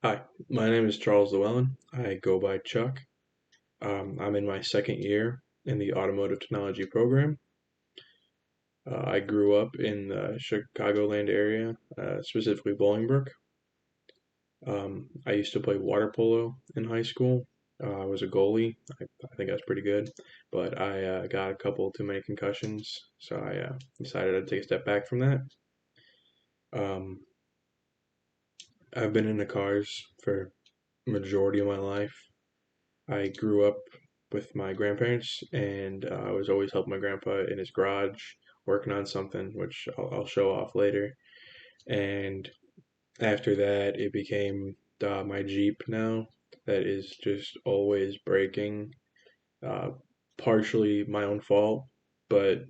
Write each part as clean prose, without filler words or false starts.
Hi, my name is Charles Llewellyn. I go by Chuck. I'm in my second year in the automotive technology program. I grew up in the Chicagoland area, specifically Bolingbrook. I used to play water polo in high school. I was a goalie. I think I was pretty good, but I got a couple too many concussions, so I decided I'd take a step back from that. Um, I've been into cars for majority of my life. I grew up with my grandparents, and I was always helping my grandpa in his garage working on something, which I'll show off later. And after that, it became my Jeep now, that is just always breaking. Uh, Partially my own fault, but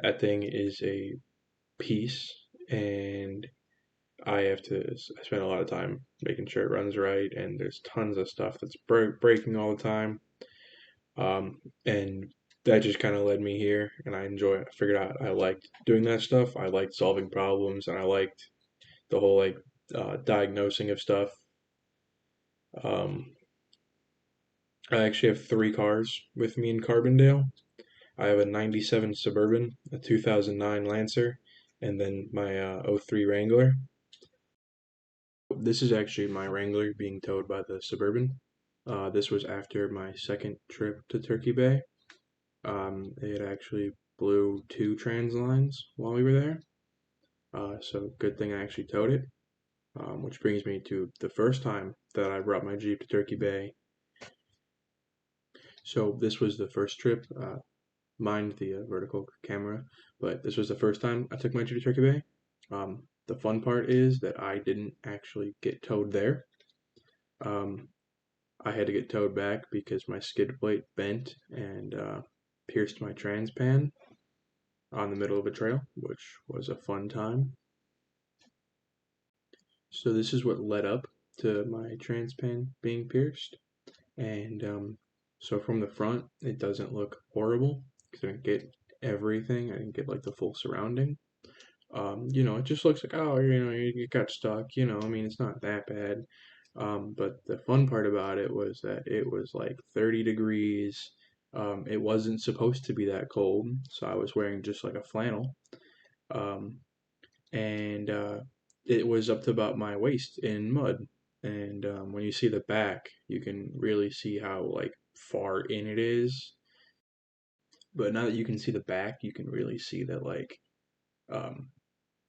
that thing is a piece, and I spend a lot of time making sure it runs right, and there's tons of stuff that's breaking all the time. And that just kind of led me here, and I enjoy it. I figured out I liked doing that stuff. I liked solving problems, and I liked the whole diagnosing of stuff. Um, I actually have three cars with me in Carbondale. I have a '97 Suburban, a 2009 Lancer, and then my '03 Wrangler. This is actually my Wrangler being towed by the Suburban. This was after my second trip to Turkey Bay. It actually blew two trans lines while we were there. So good thing I actually towed it. Which brings me to the first time that I brought my Jeep to Turkey Bay. So this was the first trip, mind the vertical camera, but this was the first time I took my Jeep to Turkey Bay. The fun part is that I didn't actually get towed there. Um, I had to get towed back because my skid plate bent and pierced my trans pan on the middle of a trail, which was a fun time. So this is what led up to my trans pan being pierced. And so from the front, it doesn't look horrible because I didn't get everything. I didn't get like the full surrounding. It just looks like, oh, you got stuck. I mean, it's not that bad. But the fun part about it was that it was like 30 degrees. It wasn't supposed to be that cold, so I was wearing just like a flannel. Um, and it was up to about my waist in mud. And when you see the back, you can really see how like far in it is. But now that you can see the back, you can really see that um,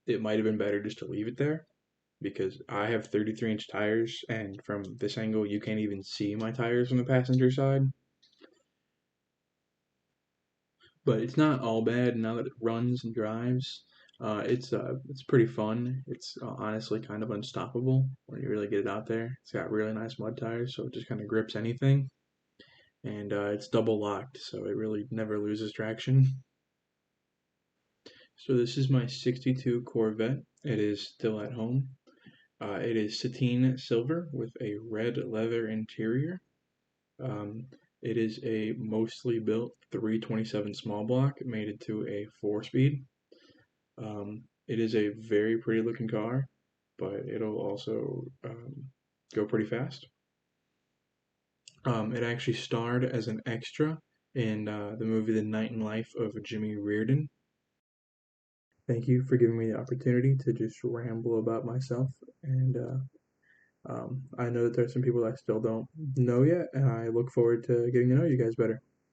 it might have been better just to leave it there because I have 33-inch tires, and from this angle, you can't even see my tires from the passenger side. But it's not all bad now that it runs and drives. It's pretty fun. It's honestly kind of unstoppable when you really get it out there. It's got really nice mud tires, so it just kind of grips anything, and it's double locked, so it really never loses traction. So this is my '62 Corvette. It is still at home. It is sateen silver with a red leather interior. Um, it is a mostly built 327 small block made into a 4-speed. It is a very pretty looking car, but it'll also go pretty fast. It actually starred as an extra in the movie The Night and Life of Jimmy Reardon. Thank you for giving me the opportunity to just ramble about myself. And I know that there's some people that I still don't know yet, and I look forward to getting to know you guys better.